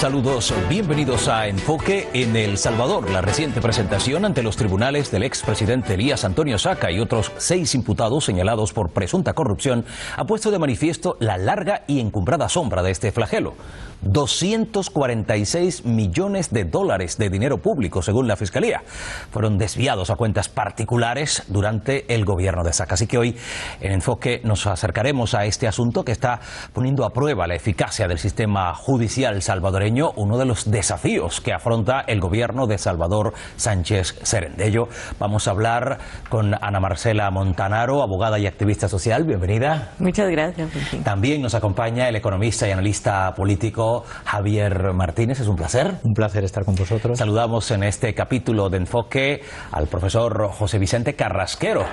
Saludos, bienvenidos a Enfoque en El Salvador. La reciente presentación ante los tribunales del expresidente Elías Antonio Saca y otros 6 imputados señalados por presunta corrupción ha puesto de manifiesto la larga y encumbrada sombra de este flagelo. 246 millones de dólares de dinero público, según la Fiscalía, fueron desviados a cuentas particulares durante el gobierno de Saca. Así que hoy en Enfoque nos acercaremos a este asunto que está poniendo a prueba la eficacia del sistema judicial salvadoreño, uno de los desafíos que afronta el gobierno de Salvador Sánchez Serén. De ello vamos a hablar con Ana Marcela Montanaro, abogada y activista social. Bienvenida. Muchas gracias. También nos acompaña el economista y analista político Javier Martínez. Es un placer. Un placer estar con vosotros. Saludamos en este capítulo de Enfoque al profesor José Vicente Carrasquero,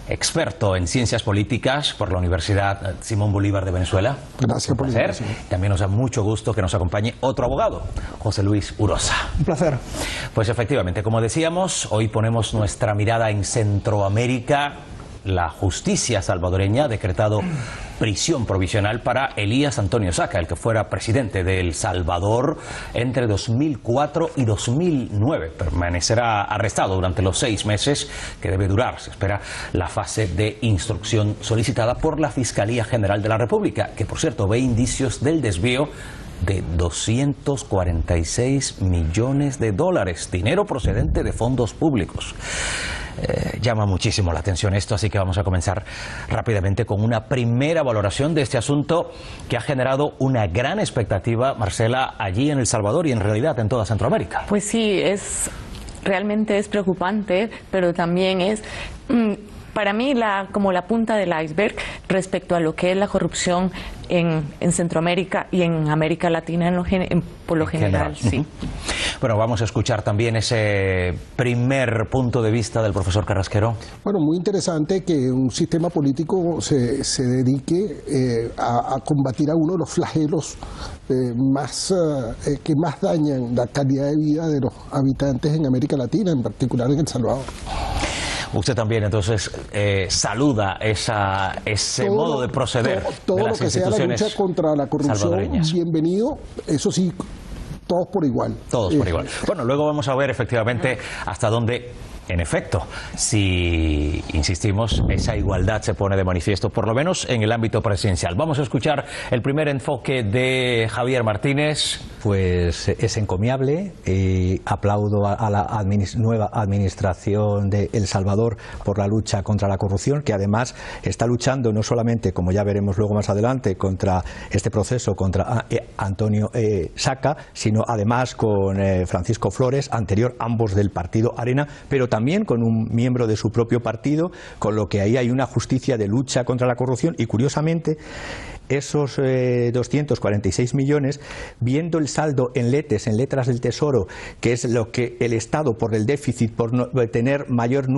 experto en ciencias políticas por la Universidad Simón Bolívar de Venezuela. Gracias por la invitación. También nos da mucho gusto que nos acompañe otro abogado, José Luis Urosa. Un placer. Pues efectivamente, como decíamos, hoy ponemos nuestra mirada en Centroamérica. La justicia salvadoreña ha decretado prisión provisional para Elías Antonio Saca, el que fuera presidente de El Salvador entre 2004 y 2009. Permanecerá arrestado durante los 6 meses que debe durar. Se espera la fase de instrucción solicitada por la Fiscalía General de la República, que por cierto ve indicios del desvío de 246 millones de dólares, dinero procedente de fondos públicos. Llama muchísimo la atención esto, así que vamos a comenzar rápidamente con una primera valoración de este asunto que ha generado una gran expectativa, Marcela, allí en El Salvador y en realidad en toda Centroamérica. Pues sí, realmente es preocupante, pero también es para mí como la punta del iceberg respecto a lo que es la corrupción en Centroamérica y en América Latina por lo general. Sí. Bueno, vamos a escuchar también ese primer punto de vista del profesor Carrasquero. Bueno, muy interesante que un sistema político se dedique a combatir a uno de los flagelos que más dañan la calidad de vida de los habitantes en América Latina, en particular en El Salvador. Usted también, entonces, saluda ese modo de proceder de las instituciones salvadoreñas. Todo lo que sea la lucha contra la corrupción, bienvenido, eso sí, todos por igual. Todos por igual. Bueno, luego vamos a ver efectivamente hasta dónde, en efecto, si insistimos, esa igualdad se pone de manifiesto, por lo menos en el ámbito presidencial. Vamos a escuchar el primer enfoque de Javier Martínez. Pues es encomiable, aplaudo a la nueva administración de El Salvador por la lucha contra la corrupción, que además está luchando no solamente, como ya veremos luego más adelante, contra este proceso contra Antonio Saca, sino además con Francisco Flores, anterior, ambos del partido Arena, pero también con un miembro de su propio partido, con lo que ahí hay una justicia de lucha contra la corrupción. Y curiosamente, esos 246 millones, viendo el saldo en letes, en letras del Tesoro, que es lo que el Estado, por el déficit, por no tener mayor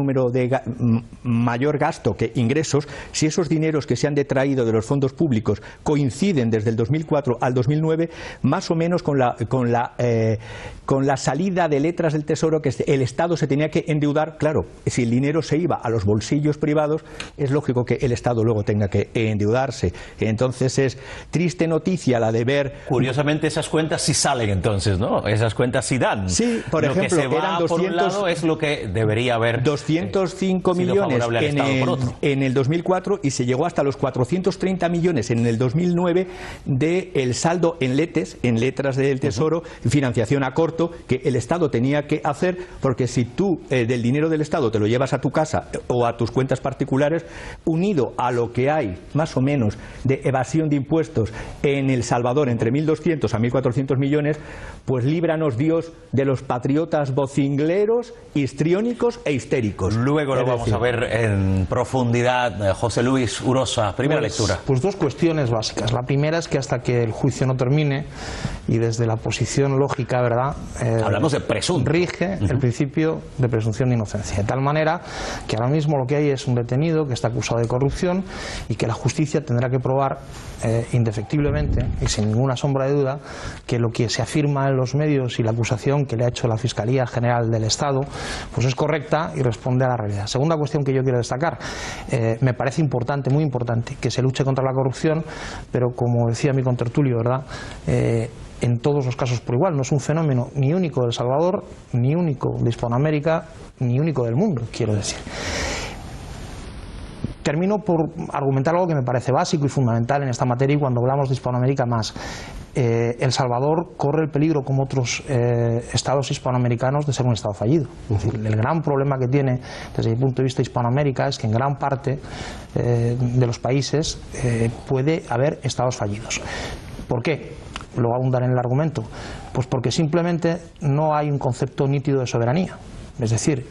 gasto que ingresos, si esos dineros que se han detraído de los fondos públicos coinciden desde el 2004 al 2009, más o menos con la salida de letras del Tesoro, que el Estado se tenía que endeudar. Claro, si el dinero se iba a los bolsillos privados, es lógico que el Estado luego tenga que endeudarse. Entonces es triste noticia la de ver. Curiosamente esas cuentas sí salen entonces, ¿no? Esas cuentas sí dan. Sí, por ejemplo, lo que se va eran 200, por un lado es lo que debería haber 205 millones en el 2004 y se llegó hasta los 430 millones en el 2009 del saldo en letras del Tesoro, financiación a corto, que el Estado tenía que hacer, porque si tú del dinero del Estado te lo llevas a tu casa o a tus cuentas particulares, unido a lo que hay más o menos de evasión de impuestos en El Salvador entre 1.200 a 1.400 millones, pues líbranos Dios de los patriotas vocingleros, histriónicos e histéricos. Luego lo vamos a ver en profundidad. José Luis Urosa, primera lectura. Pues dos cuestiones básicas. La primera es que hasta que el juicio no termine, y desde la posición lógica, ¿verdad? Hablamos de presunto. Rige el principio de presunción de inocencia. De tal manera que ahora mismo lo que hay es un detenido que está acusado de corrupción y que la justicia tendrá que probar indefectiblemente y sin ninguna sombra de duda que lo que se afirma en los medios y la acusación que le ha hecho la Fiscalía General del Estado pues es correcta y responde a la realidad. Segunda cuestión que yo quiero destacar, me parece importante, muy importante, que se luche contra la corrupción, pero como decía mi contertulio, ¿verdad? en todos los casos por igual. No es un fenómeno ni único de El Salvador, ni único de Hispanoamérica, ni único del mundo, quiero decir. Termino por argumentar algo que me parece básico y fundamental en esta materia, y cuando hablamos de Hispanoamérica más. El Salvador corre el peligro, como otros estados hispanoamericanos, de ser un estado fallido. Es decir, el gran problema que tiene desde mi punto de vista Hispanoamérica es que en gran parte de los países puede haber estados fallidos. ¿Por qué? Lo voy a abundar en el argumento. Pues porque simplemente no hay un concepto nítido de soberanía. Es decir,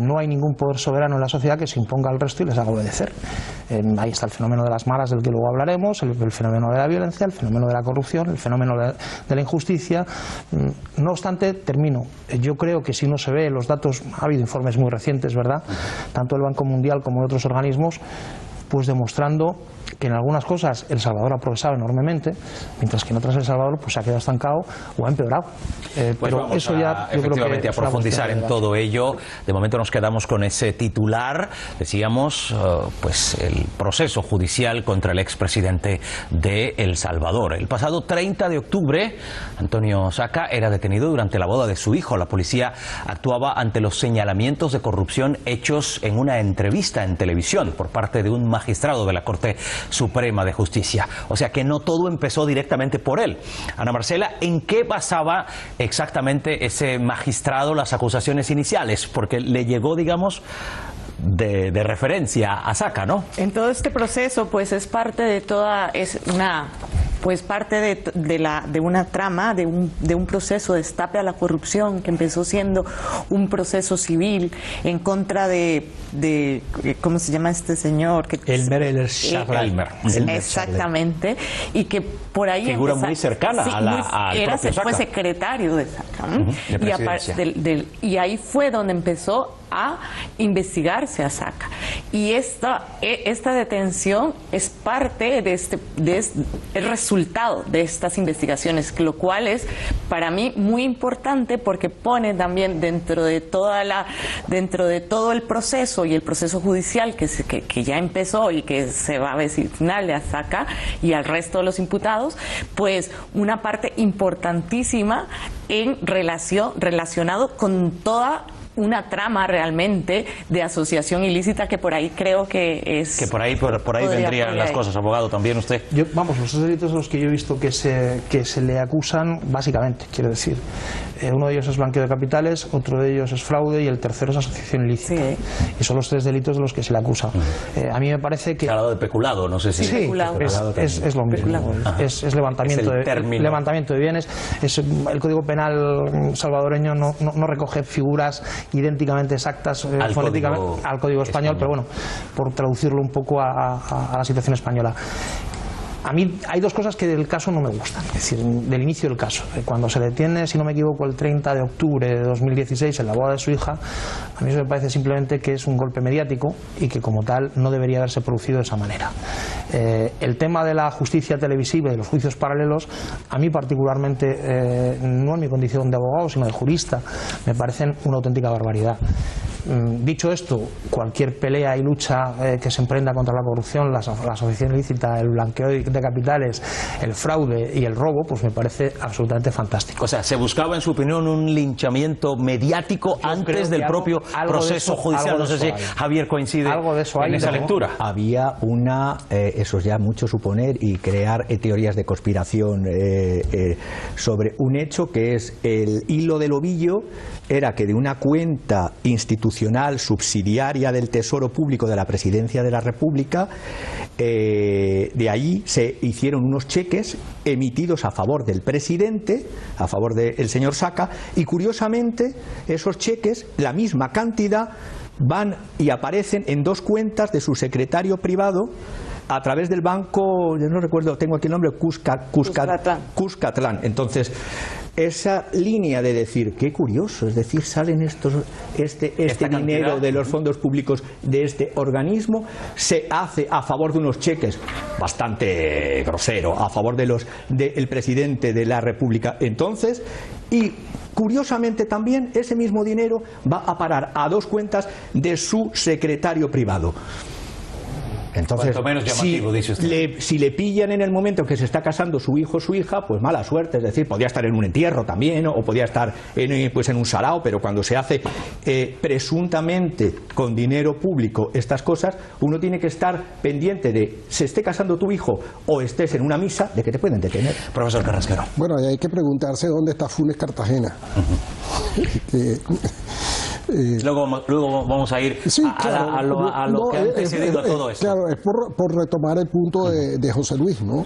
no hay ningún poder soberano en la sociedad que se imponga al resto y les haga obedecer. Ahí está el fenómeno de las maras, del que luego hablaremos, el fenómeno de la violencia, el fenómeno de la corrupción, el fenómeno de la injusticia. No obstante, termino. Yo creo que si uno se ve los datos, ha habido informes muy recientes, ¿verdad?, tanto del Banco Mundial como de otros organismos, pues demostrando que en algunas cosas El Salvador ha progresado enormemente, mientras que en otras El Salvador pues se ha quedado estancado o ha empeorado. Pues pero eso ya efectivamente a profundizar en todo ello. De momento nos quedamos con ese titular. Decíamos pues el proceso judicial contra el expresidente de El Salvador. El pasado 30 de octubre Antonio Saca era detenido durante la boda de su hijo. La policía actuaba ante los señalamientos de corrupción hechos en una entrevista en televisión por parte de un magistrado de la Corte Suprema de Justicia. O sea que no todo empezó directamente por él. Ana Marcela, ¿en qué basaba exactamente ese magistrado las acusaciones iniciales? Porque le llegó, digamos, de referencia a Saca, ¿no? En todo este proceso, pues es parte de toda, es una, pues parte de una trama, de un proceso de destape a la corrupción que empezó siendo un proceso civil en contra de ¿cómo se llama este señor? Elmer. Exactamente, y que por ahí figura muy cercana al propio Saca. Fue secretario de Saca, y ahí fue donde empezó a investigarse a Saca, y esta detención es parte el resultado de estas investigaciones, lo cual es para mí muy importante porque pone también dentro de todo el proceso y el proceso judicial que ya empezó y que se va a vecinarle a Saca y al resto de los imputados, pues una parte importantísima relacionado con toda una trama realmente de asociación ilícita, que por ahí creo que es... Que por ahí vendrían las cosas, abogado, también usted. Vamos, los 3 delitos de los que yo he visto que se le acusan, básicamente, quiero decir, uno de ellos es blanqueo de capitales, otro de ellos es fraude y el tercero es asociación ilícita. Sí. Y son los 3 delitos de los que se le acusa. A mí me parece que... Se ha hablado de peculado, no sé si... Sí, es lo mismo. Es levantamiento de bienes. El Código Penal salvadoreño no recoge figuras idénticamente exactas fonéticamente al Código Español, pero bueno, por traducirlo un poco a la situación española. A mí hay 2 cosas que del caso no me gustan, es decir, del inicio del caso. Cuando se detiene, si no me equivoco, el 30 de octubre de 2016 en la boda de su hija, a mí eso me parece simplemente que es un golpe mediático y que como tal no debería haberse producido de esa manera. El tema de la justicia televisiva y de los juicios paralelos, a mí particularmente, no en mi condición de abogado, sino de jurista, me parecen una auténtica barbaridad. Dicho esto, cualquier pelea y lucha que se emprenda contra la corrupción, la asociación ilícita, el blanqueo de capitales, el fraude y el robo, pues me parece absolutamente fantástico. O sea, ¿se buscaba, en su opinión, un linchamiento mediático antes del propio proceso judicial? No sé si Javier coincide en esa lectura. Había eso es ya mucho suponer y crear teorías de conspiración sobre un hecho que es el hilo del ovillo, era que de una cuenta institucional subsidiaria del Tesoro Público de la Presidencia de la República, de allí se hicieron unos cheques emitidos a favor del presidente, a favor del señor Saca, y curiosamente esos cheques, la misma cantidad, van y aparecen en 2 cuentas de su secretario privado a través del banco, yo no recuerdo, tengo aquí el nombre, Cuscatlán. Entonces, esa línea de decir, qué curioso, es decir, salen este dinero de los fondos públicos de este organismo, se hace a favor de unos cheques bastante grosero, a favor del presidente de la República entonces, y curiosamente también ese mismo dinero va a parar a 2 cuentas de su secretario privado. Entonces, cuanto menos llamativo, dice usted. Si le pillan en el momento en que se está casando su hijo o su hija, pues mala suerte, es decir, podía estar en un entierro también, o podía estar en un sarao, pero cuando se hace presuntamente con dinero público estas cosas, uno tiene que estar pendiente de, se esté casando tu hijo o estés en una misa, de que te pueden detener. Profesor Carrasquero. Bueno, y hay que preguntarse dónde está Funes Cartagena. Luego vamos a ir sí, claro, a lo que ha antecedido a todo esto. Claro, es por retomar el punto de José Luis, ¿no?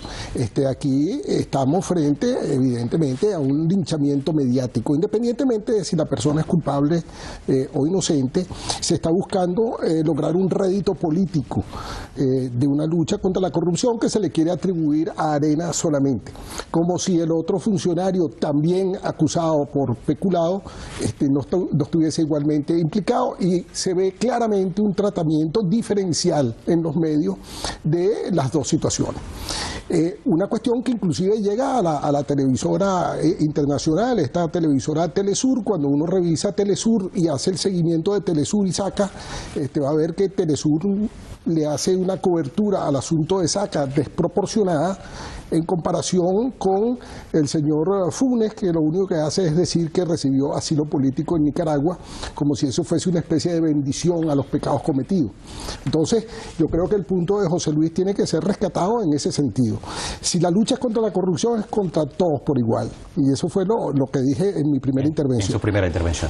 Aquí estamos frente, evidentemente, a un linchamiento mediático. Independientemente de si la persona es culpable o inocente, se está buscando lograr un rédito político de una lucha contra la corrupción que se le quiere atribuir a Arena solamente. Como si el otro funcionario, también acusado por peculado, no estuviese igualmente implicado, y se ve claramente un tratamiento diferencial en los medios de las dos situaciones. Una cuestión que inclusive llega a la televisora internacional, esta televisora Telesur. Cuando uno revisa Telesur y hace el seguimiento de Telesur y Saca, va a ver que Telesur le hace una cobertura al asunto de Saca desproporcionada en comparación con el señor Funes, que lo único que hace es decir que recibió asilo político en Nicaragua, como si eso fuese una especie de bendición a los pecados cometidos. Entonces, yo creo que el punto de José Luis tiene que ser rescatado en ese sentido. Si la lucha es contra la corrupción, es contra todos por igual. Y eso fue lo que dije en mi primera intervención. En su primera intervención.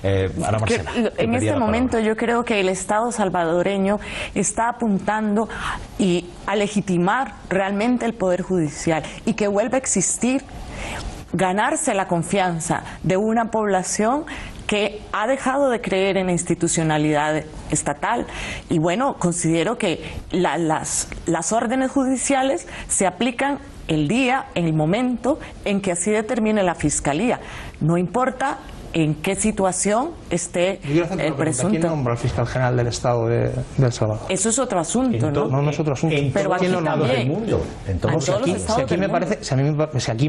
Ana Marcela. En este momento yo creo que el Estado salvadoreño está apuntando a legitimar realmente el Poder Judicial, y que vuelva a existir, ganarse la confianza de una población que ha dejado de creer en la institucionalidad estatal. Y bueno, considero que las órdenes judiciales se aplican el día, en el momento en que así determine la Fiscalía. No importa en qué situación esté el presunto. ¿Quién nombra al fiscal general del Estado de El Salvador? Eso es otro asunto, ¿no? No es otro asunto. Pero aquí también. Mundo. Aquí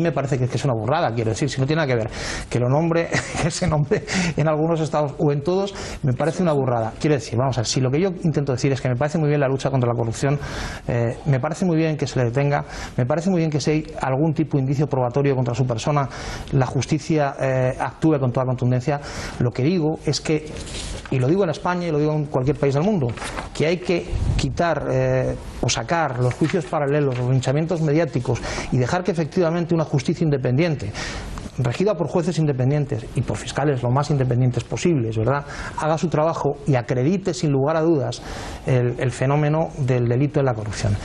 me parece que es una burrada, quiero decir, si no tiene nada que ver que lo nombre, que se nombre en algunos estados o en todos, me parece una burrada. Quiero decir, vamos a ver, si lo que yo intento decir es que me parece muy bien la lucha contra la corrupción, me parece muy bien que se le detenga, me parece muy bien que si hay algún tipo de indicio probatorio contra su persona, la justicia actúe con toda contundencia. Lo que digo es que, y lo digo en España y lo digo en cualquier país del mundo, que hay que quitar o sacar los juicios paralelos, los linchamientos mediáticos, y dejar que efectivamente una justicia independiente, regida por jueces independientes y por fiscales lo más independientes posibles, ¿verdad?, haga su trabajo y acredite sin lugar a dudas el fenómeno del delito de la corrupción.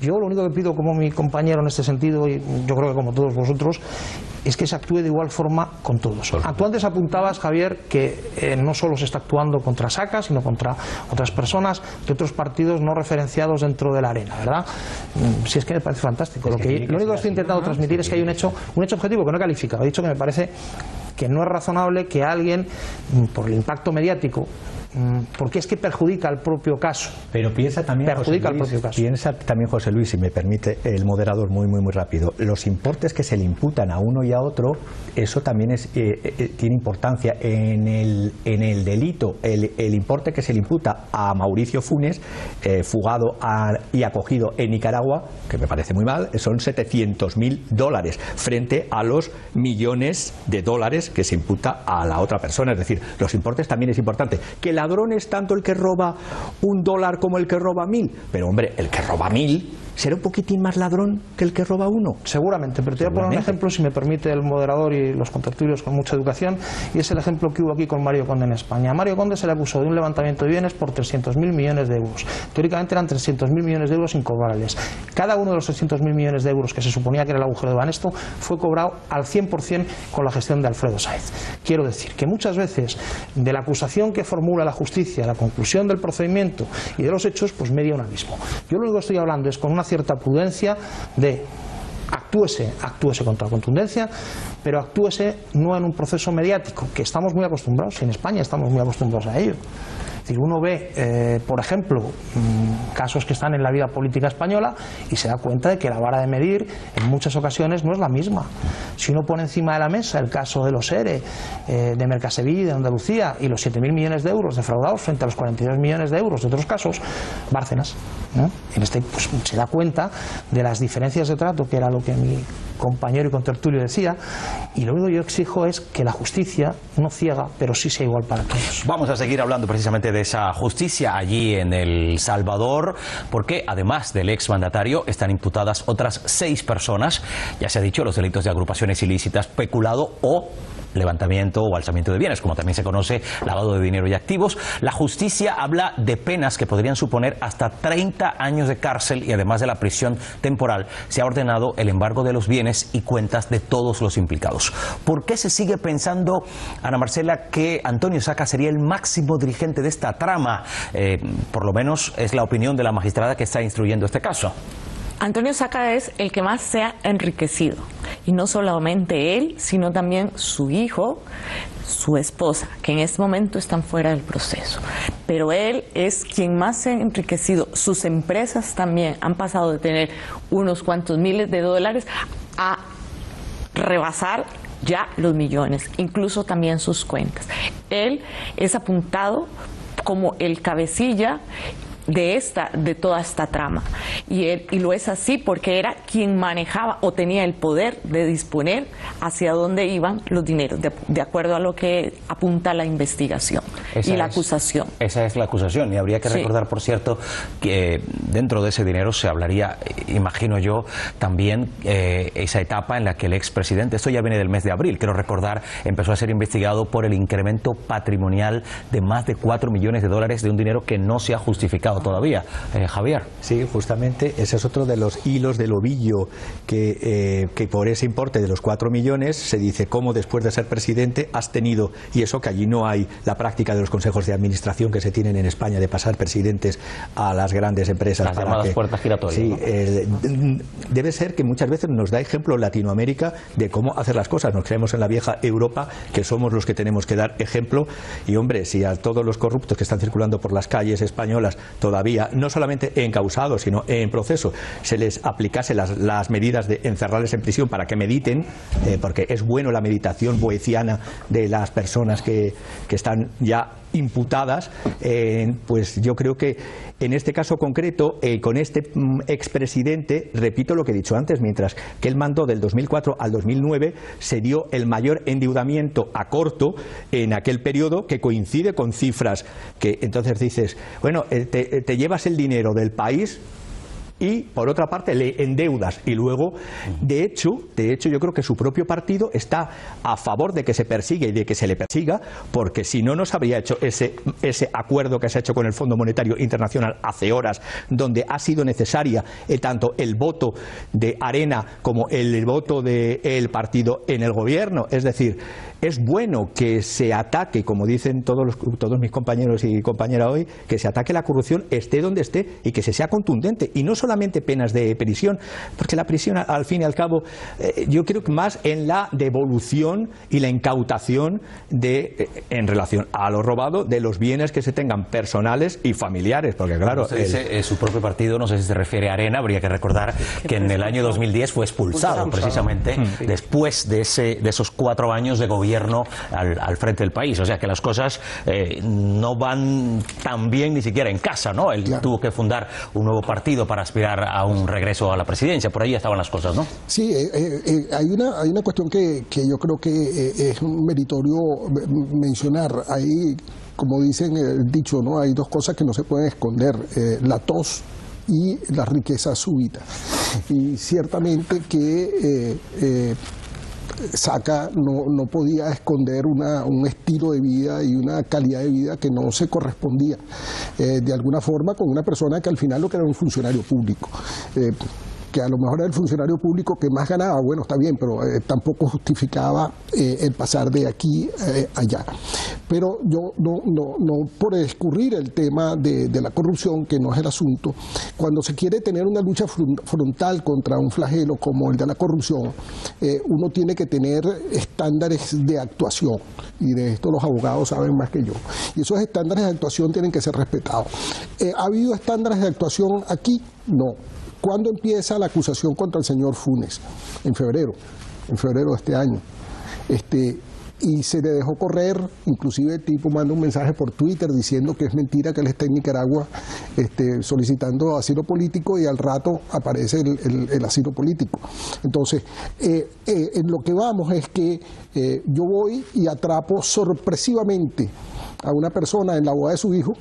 Yo lo único que pido, como mi compañero en este sentido, y yo creo que como todos vosotros, es que se actúe de igual forma con todos. Tú antes apuntabas, Javier, que no solo se está actuando contra Saca, sino contra otras personas de otros partidos no referenciados dentro de la Arena, ¿verdad? Si es que me parece fantástico. Lo único que estoy intentando transmitir es que hay un hecho objetivo que no he calificado. He dicho que me parece que no es razonable que alguien, por el impacto mediático, porque es que perjudica al propio caso. Pero piensa también, José Luis, si me permite el moderador, muy rápido, los importes que se le imputan a uno y a otro, eso también tiene importancia en el delito. El importe que se le imputa a Mauricio Funes, fugado y acogido en Nicaragua, que me parece muy mal, son $700.000 frente a los millones de dólares que se imputa a la otra persona. Es decir, los importes también es importante. Que el ladrón es tanto el que roba $1 como el que roba 1.000, pero hombre, el que roba 1.000 será un poquitín más ladrón que el que roba 1. Seguramente, pero te voy a poner un ejemplo, si me permite el moderador y los contertulios con mucha educación, y es el ejemplo que hubo aquí con Mario Conde en España. A Mario Conde se le acusó de un levantamiento de bienes por 300.000 millones de euros. Teóricamente eran 300.000 millones de euros incobrables. Cada uno de los 300.000 millones de euros que se suponía que era el agujero de Banesto fue cobrado al 100% con la gestión de Alfredo Sáez. Quiero decir que muchas veces de la acusación que formula la justicia, la conclusión del procedimiento y de los hechos, pues media un abismo. Yo lo único que estoy hablando es con una cierta prudencia de actúese con toda contundencia, pero actúese no en un proceso mediático, que estamos muy acostumbrados, y en España estamos muy acostumbrados a ello. Es decir, uno ve, por ejemplo, casos que están en la vida política española y se da cuenta de que la vara de medir en muchas ocasiones no es la misma. Si uno pone encima de la mesa el caso de los ERE, de Mercasevilla, de Andalucía, y los 7.000 millones de euros defraudados frente a los 42 millones de euros de otros casos, Bárcenas, ¿no? En este pues, se da cuenta de las diferencias de trato, que era lo que mi compañero y contertulio decía, y lo único que yo exijo es que la justicia no ciega, pero sí sea igual para todos. Vamos a seguir hablando precisamente de esa justicia allí en El Salvador, porque además del exmandatario están imputadas otras 6 personas. Ya se ha dicho, los delitos de agrupaciones ilícitas, peculado o levantamiento o alzamiento de bienes, como también se conoce, lavado de dinero y activos. La justicia habla de penas que podrían suponer hasta 30 años de cárcel, y además de la prisión temporal, se ha ordenado el embargo de los bienes y cuentas de todos los implicados. ¿Por qué se sigue pensando, Ana Marcela, que Antonio Saca sería el máximo dirigente de esta trama? Por lo menos es la opinión de la magistrada que está instruyendo este caso. Antonio Saca es el que más se ha enriquecido, y no solamente él, sino también su hijo, su esposa, que en este momento están fuera del proceso. Pero él es quien más se ha enriquecido. Sus empresas también han pasado de tener unos cuantos miles de dólares a rebasar ya los millones, incluso también sus cuentas. Él es apuntado como el cabecilla de toda esta trama, y lo es así porque era quien manejaba o tenía el poder de disponer hacia dónde iban los dineros, de acuerdo a lo que apunta la investigación y la acusación. Esa es la acusación, y habría que recordar, por cierto, que dentro de ese dinero se hablaría, imagino yo, también esa etapa en la que el expresidente, esto ya viene del mes de abril, quiero recordar, empezó a ser investigado por el incremento patrimonial de más de 4 millones de dólares de un dinero que no se ha justificado todavía. Javier. Sí, justamente ese es otro de los hilos del ovillo, que por ese importe de los 4 millones se dice cómo después de ser presidente has tenido, y eso que allí no hay la práctica de los consejos de administración que se tienen en España de pasar presidentes a las grandes empresas. Las llamadas puertas giratorias. Sí, ¿no? Debe ser que muchas veces nos da ejemplo Latinoamérica de cómo hacer las cosas. Nos creemos en la vieja Europa, que somos los que tenemos que dar ejemplo, y hombre, si a todos los corruptos que están circulando por las calles españolas todavía, no solamente encausados, sino en proceso, se les aplicase las medidas de encerrarles en prisión para que mediten, porque es bueno la meditación boeciana de las personas que están ya imputadas, pues yo creo que en este caso concreto, con este expresidente, repito lo que he dicho antes, mientras que él mandó del 2004 al 2009, se dio el mayor endeudamiento a corto en aquel periodo, que coincide con cifras que entonces dices, bueno, te llevas el dinero del país y por otra parte le endeudas, y luego de hecho yo creo que su propio partido está a favor de que se persiga y de que se le persiga, porque si no, no se habría hecho ese acuerdo que se ha hecho con el Fondo Monetario Internacional hace horas, donde ha sido necesaria tanto el voto de Arena como el voto del partido en el gobierno. Es decir, es bueno que se ataque, como dicen todos mis compañeros y compañeras hoy, que se ataque la corrupción, esté donde esté, y que se sea contundente, y no solamente penas de prisión, porque la prisión al fin y al cabo, yo creo que más en la devolución y la incautación en relación a lo robado de los bienes que se tengan personales y familiares, porque claro, usted dice, su propio partido, no sé si se refiere a Arena, habría que recordar que en el año 2010 fue expulsado precisamente después de esos 4 años de gobierno al frente del país. O sea que las cosas no van tan bien ni siquiera en casa, ¿no? Él tuvo que fundar un nuevo partido para aspirar a un regreso a la presidencia. Por ahí estaban las cosas, ¿no? Sí, hay una cuestión que yo creo que es meritorio mencionar. Ahí, como dicen el dicho, ¿no? Hay 2 cosas que no se pueden esconder, la tos y la riqueza súbita. Y ciertamente que Saca no podía esconder un estilo de vida y una calidad de vida que no se correspondía de alguna forma con una persona que al final lo que era un funcionario público. que a lo mejor era el funcionario público que más ganaba. Bueno, está bien, pero tampoco justificaba el pasar de aquí allá. Pero yo no por escurrir el tema de la corrupción, que no es el asunto, cuando se quiere tener una lucha frontal contra un flagelo como el de la corrupción, uno tiene que tener estándares de actuación, y de esto los abogados saben más que yo, y esos estándares de actuación tienen que ser respetados. ¿Ha habido estándares de actuación aquí? No. ¿Cuándo empieza la acusación contra el señor Funes? En febrero de este año. Y se le dejó correr, inclusive el tipo manda un mensaje por Twitter diciendo que es mentira que él está en Nicaragua solicitando asilo político, y al rato aparece el asilo político. Entonces, en lo que vamos es que yo voy y atrapo sorpresivamente a una persona en la boda de su hijo,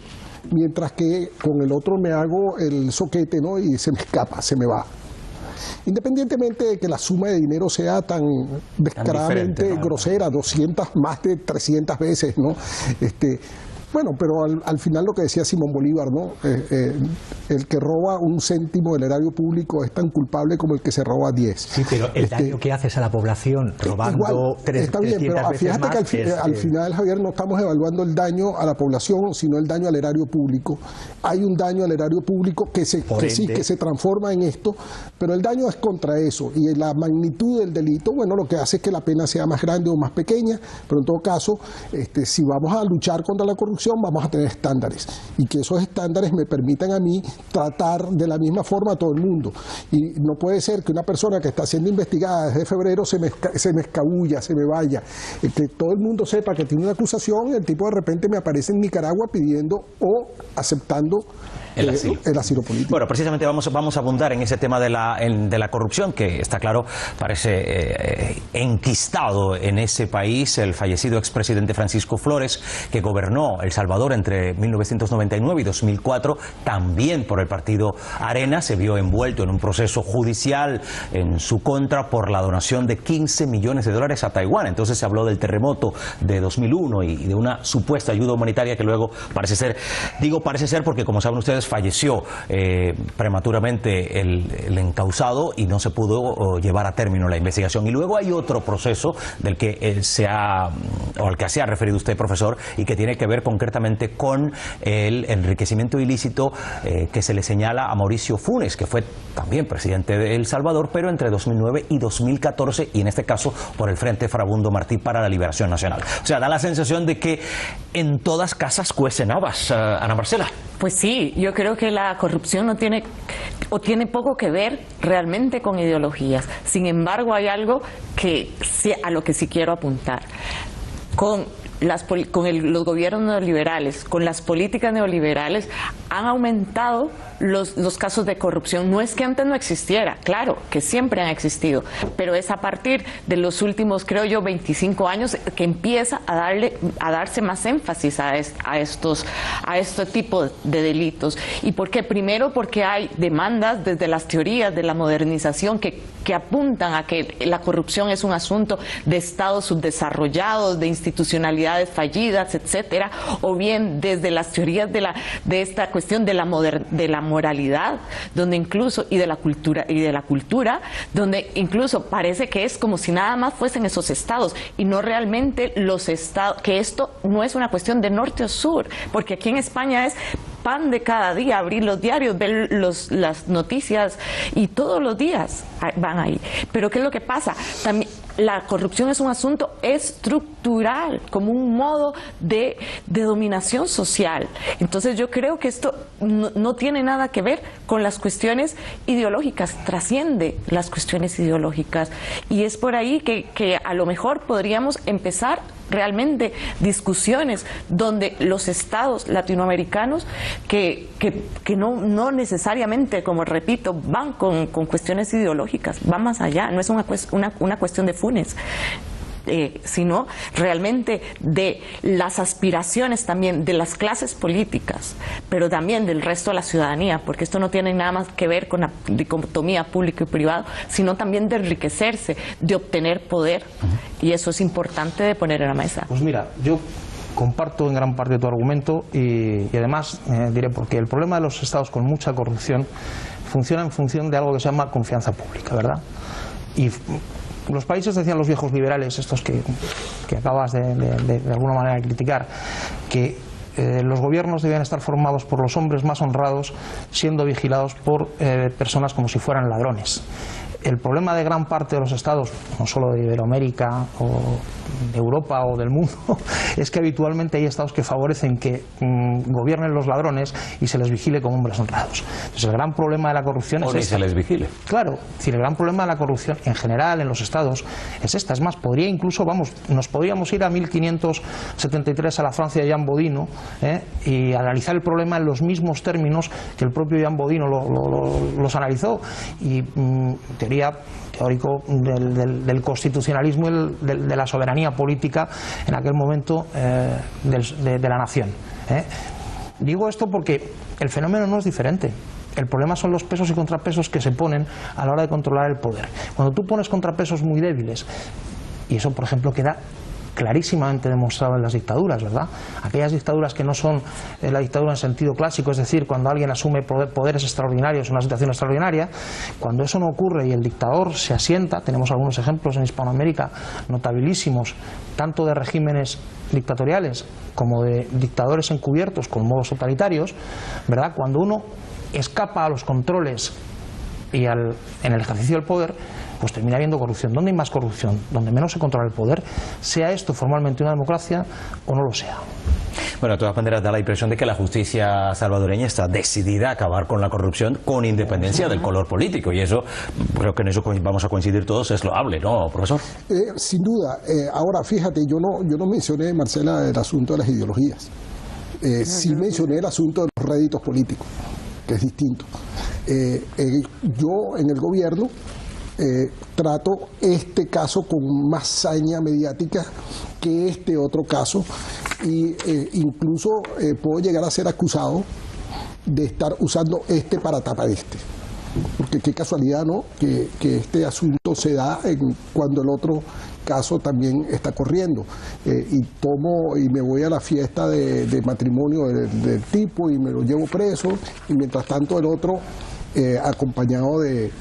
mientras que con el otro me hago el soquete, ¿no? Y se me escapa, se me va. Independientemente de que la suma de dinero sea tan descaradamente grosera, 200, más de 300 veces, ¿no? Bueno, pero al final lo que decía Simón Bolívar, ¿no? El que roba un céntimo del erario público es tan culpable como el que se roba 10. Sí, pero el daño que haces a la población robando igual, 300 está bien, pero fíjate que al final, Javier, no estamos evaluando el daño a la población, sino el daño al erario público. Hay un daño al erario público que se transforma en esto, pero el daño es contra eso, y la magnitud del delito, bueno, lo que hace es que la pena sea más grande o más pequeña, pero en todo caso, si vamos a luchar contra la corrupción, vamos a tener estándares, y que esos estándares me permitan a mí tratar de la misma forma a todo el mundo. Y no puede ser que una persona que está siendo investigada desde febrero se me escabulla, se me vaya, que todo el mundo sepa que tiene una acusación, y el tipo de repente me aparece en Nicaragua pidiendo o aceptando el asilo político. Bueno, precisamente vamos a abundar en ese tema de la corrupción, que está claro, parece enquistado en ese país. El fallecido expresidente Francisco Flores, que gobernó El Salvador entre 1999 y 2004, también por el partido Arena, se vio envuelto en un proceso judicial en su contra por la donación de $15 millones a Taiwán. Entonces se habló del terremoto de 2001 y de una supuesta ayuda humanitaria que luego parece ser porque, como saben ustedes, falleció prematuramente el encausado y no se pudo llevar a término la investigación. Y luego hay otro proceso del que al que se ha referido usted, profesor, y que tiene que ver concretamente con el enriquecimiento ilícito que se le señala a Mauricio Funes, que fue también presidente de El Salvador, pero entre 2009 y 2014, y en este caso por el Frente Farabundo Martí para la Liberación Nacional. O sea, da la sensación de que en todas casas cuecen habas, Ana Marcela. Pues sí, yo creo que la corrupción tiene poco que ver realmente con ideologías. Sin embargo, hay algo a lo que sí quiero apuntar. Con los gobiernos neoliberales, con las políticas neoliberales, han aumentado los casos de corrupción. No es que antes no existiera, claro, que siempre han existido, pero es a partir de los últimos, creo yo, 25 años que empieza a darse más énfasis a este tipo de delitos. ¿Y por qué? Primero porque hay demandas desde las teorías de la modernización que apuntan a que la corrupción es un asunto de estados subdesarrollados, de institucionalidades fallidas, etcétera, o bien desde las teorías de esta cuestión de la moralidad, donde incluso y de la cultura, donde incluso parece que es como si nada más fuesen esos estados y no realmente los estados, que esto no es una cuestión de norte o sur, porque aquí en España es pan de cada día, abrir los diarios, ver las noticias y todos los días van ahí. Pero ¿qué es lo que pasa? También la corrupción es un asunto estructural, como un modo de dominación social. Entonces yo creo que esto no tiene nada que ver con las cuestiones ideológicas, trasciende las cuestiones ideológicas. Y es por ahí que a lo mejor podríamos empezar realmente discusiones donde los estados latinoamericanos que no necesariamente, como repito, van con cuestiones ideológicas, van más allá, no es una cuestión de Funes, sino realmente de las aspiraciones también de las clases políticas, pero también del resto de la ciudadanía, porque esto no tiene nada más que ver con la dicotomía público y privado, sino también de enriquecerse, de obtener poder, y eso es importante de poner en la mesa. Pues mira, yo comparto en gran parte tu argumento y además diré porque el problema de los estados con mucha corrupción funciona en función de algo que se llama confianza pública, ¿verdad? Y los países, decían los viejos liberales, estos que acabas de alguna manera criticar, que los gobiernos debían estar formados por los hombres más honrados, siendo vigilados por personas como si fueran ladrones. El problema de gran parte de los estados, no solo de Iberoamérica o de Europa o del mundo, es que habitualmente hay estados que favorecen que gobiernen los ladrones y se les vigile como hombres honrados. Entonces el gran problema de la corrupción es esta. se les vigile. Claro, es decir, el gran problema de la corrupción en general en los estados es esta. Es más, podría incluso, nos podríamos ir a 1573 a la Francia de Jean Bodino y analizar el problema en los mismos términos que el propio Jean Bodino los analizó y teórico del constitucionalismo y de la soberanía política en aquel momento de la nación. Digo esto porque el fenómeno no es diferente. El problema son los pesos y contrapesos que se ponen a la hora de controlar el poder. Cuando tú pones contrapesos muy débiles, y eso por ejemplo queda clarísimamente demostrado en las dictaduras, ¿verdad? Aquellas dictaduras que no son la dictadura en sentido clásico, es decir, cuando alguien asume poderes extraordinarios en una situación extraordinaria, cuando eso no ocurre y el dictador se asienta, tenemos algunos ejemplos en Hispanoamérica notabilísimos, tanto de regímenes dictatoriales como de dictadores encubiertos con modos totalitarios, ¿verdad? Cuando uno escapa a los controles y en el ejercicio del poder, pues termina habiendo corrupción. ¿Dónde hay más corrupción? Donde menos se controla el poder, sea esto formalmente una democracia o no lo sea. Bueno, de todas maneras da la impresión de que la justicia salvadoreña está decidida a acabar con la corrupción con independencia del color político, y eso, creo que en eso vamos a coincidir todos, es loable, ¿no, profesor? Sin duda. Ahora, fíjate, yo no mencioné, Marcela, el asunto de las ideologías. Sí mencioné el asunto de los réditos políticos, que es distinto. Yo en el gobierno trato este caso con más saña mediática que este otro caso y incluso puedo llegar a ser acusado de estar usando este para tapar este, porque qué casualidad, ¿no?, que este asunto se da cuando el otro caso también está corriendo, y tomo y me voy a la fiesta de matrimonio del tipo y me lo llevo preso, y mientras tanto el otro acompañado de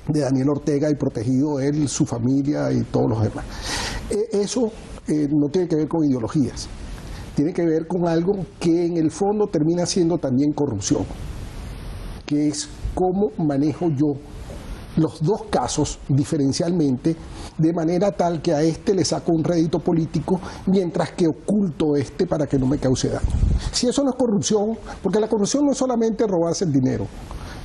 Daniel Ortega y protegido él, su familia y todos los demás. Eso no tiene que ver con ideologías, tiene que ver con algo que en el fondo termina siendo también corrupción, que es cómo manejo yo los dos casos diferencialmente, de manera tal que a este le saco un rédito político mientras que oculto este para que no me cause daño. Si eso no es corrupción, porque la corrupción no es solamente robarse el dinero.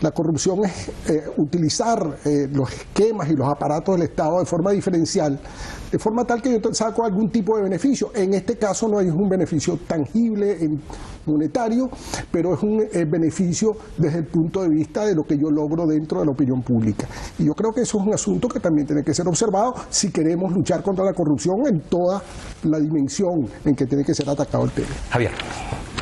La corrupción es utilizar los esquemas y los aparatos del Estado de forma diferencial, de forma tal que yo saco algún tipo de beneficio. En este caso no es un beneficio tangible, monetario, pero es un beneficio desde el punto de vista de lo que yo logro dentro de la opinión pública. Y yo creo que eso es un asunto que también tiene que ser observado si queremos luchar contra la corrupción en toda la dimensión en que tiene que ser atacado el tema. Javier.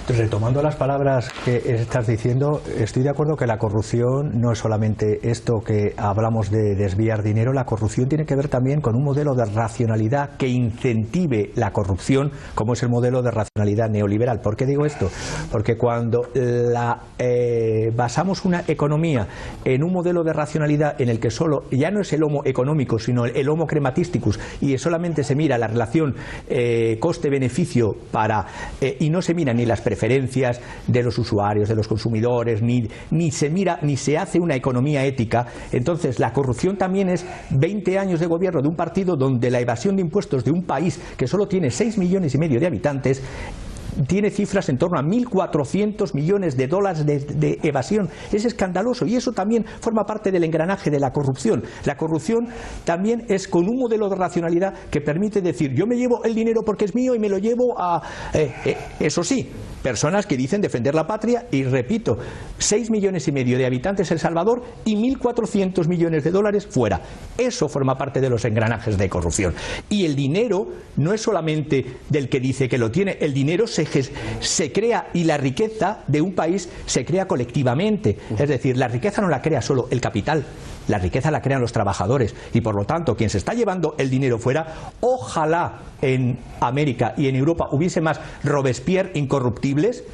Retomando las palabras que estás diciendo, estoy de acuerdo que la corrupción no es solamente esto que hablamos de desviar dinero. La corrupción tiene que ver también con un modelo de racionalidad que incentive la corrupción, como es el modelo de racionalidad neoliberal. ¿Por qué digo esto? Porque cuando basamos una economía en un modelo de racionalidad en el que solo ya no es el homo económico, sino el homo crematisticus, y solamente se mira la relación coste-beneficio y no se mira ni las preferencias de los usuarios, de los consumidores, ni se mira, ni se hace una economía ética, entonces la corrupción también es 20 años de gobierno de un partido donde la evasión de impuestos de un país que solo tiene 6,5 millones de habitantes tiene cifras en torno a 1.400 millones de dólares de evasión. Es escandaloso, y eso también forma parte del engranaje de la corrupción. La corrupción también es con un modelo de racionalidad que permite decir: yo me llevo el dinero porque es mío y me lo llevo a... eso sí, personas que dicen defender la patria, y repito, 6,5 millones de habitantes El Salvador y 1.400 millones de dólares fuera. Eso forma parte de los engranajes de corrupción. Y el dinero no es solamente del que dice que lo tiene, el dinero se se crea, y la riqueza de un país se crea colectivamente. Es decir, la riqueza no la crea solo el capital, la riqueza la crean los trabajadores, y por lo tanto quien se está llevando el dinero fuera, ojalá en América y en Europa hubiese más Robespierre incorruptibles,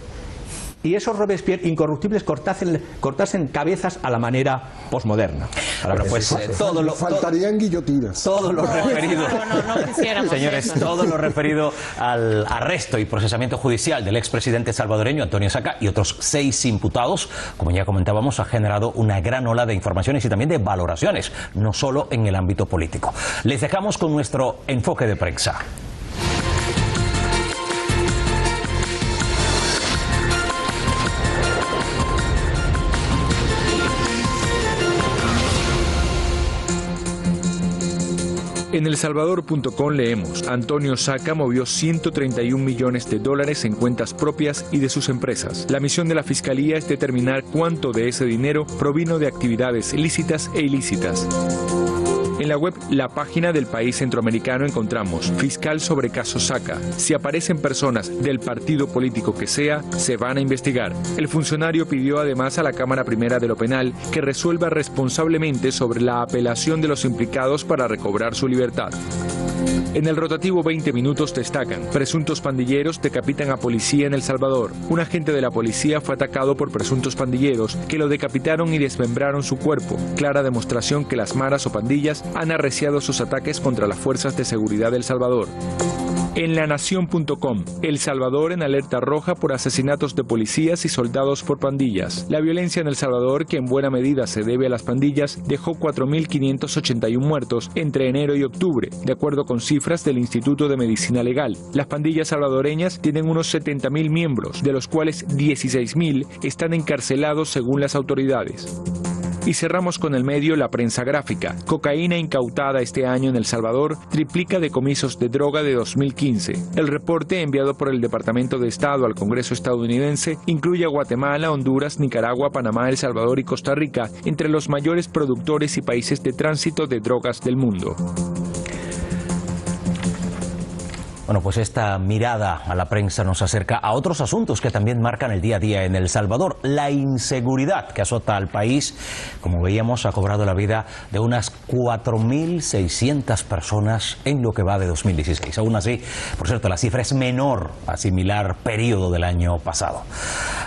y esos Robespierre incorruptibles cortasen cabezas a la manera posmoderna. Bueno, pues faltarían guillotinas. Todo lo referido, señores, eso. todo lo referido al arresto y procesamiento judicial del expresidente salvadoreño Antonio Saca y otros 6 imputados, como ya comentábamos, ha generado una gran ola de informaciones y también de valoraciones, no solo en el ámbito político. Les dejamos con nuestro enfoque de prensa. En elsalvador.com leemos: Antonio Saca movió $131 millones en cuentas propias y de sus empresas. La misión de la Fiscalía es determinar cuánto de ese dinero provino de actividades lícitas e ilícitas. En la web La Página del País Centroamericano encontramos: fiscal sobre caso Saca. Si aparecen personas del partido político que sea, se van a investigar. El funcionario pidió además a la Cámara Primera de lo Penal que resuelva responsablemente sobre la apelación de los implicados para recobrar su libertad. En el rotativo 20 minutos destacan: presuntos pandilleros decapitan a policía en El Salvador. Un agente de la policía fue atacado por presuntos pandilleros que lo decapitaron y desmembraron su cuerpo. Clara demostración que las maras o pandillas han arreciado sus ataques contra las fuerzas de seguridad de El Salvador. En lanación.com, El Salvador en alerta roja por asesinatos de policías y soldados por pandillas. La violencia en El Salvador, que en buena medida se debe a las pandillas, dejó 4.581 muertos entre enero y octubre, de acuerdo con cifras del Instituto de Medicina Legal. Las pandillas salvadoreñas tienen unos 70.000 miembros, de los cuales 16.000 están encarcelados según las autoridades. Y cerramos con el medio La Prensa Gráfica. Cocaína incautada este año en El Salvador triplica decomisos de droga de 2015. El reporte enviado por el Departamento de Estado al Congreso estadounidense incluye a Guatemala, Honduras, Nicaragua, Panamá, El Salvador y Costa Rica entre los mayores productores y países de tránsito de drogas del mundo. Bueno, pues esta mirada a la prensa nos acerca a otros asuntos que también marcan el día a día en El Salvador. La inseguridad que azota al país, como veíamos, ha cobrado la vida de unas 4.600 personas en lo que va de 2016. Aún así, por cierto, la cifra es menor a similar periodo del año pasado.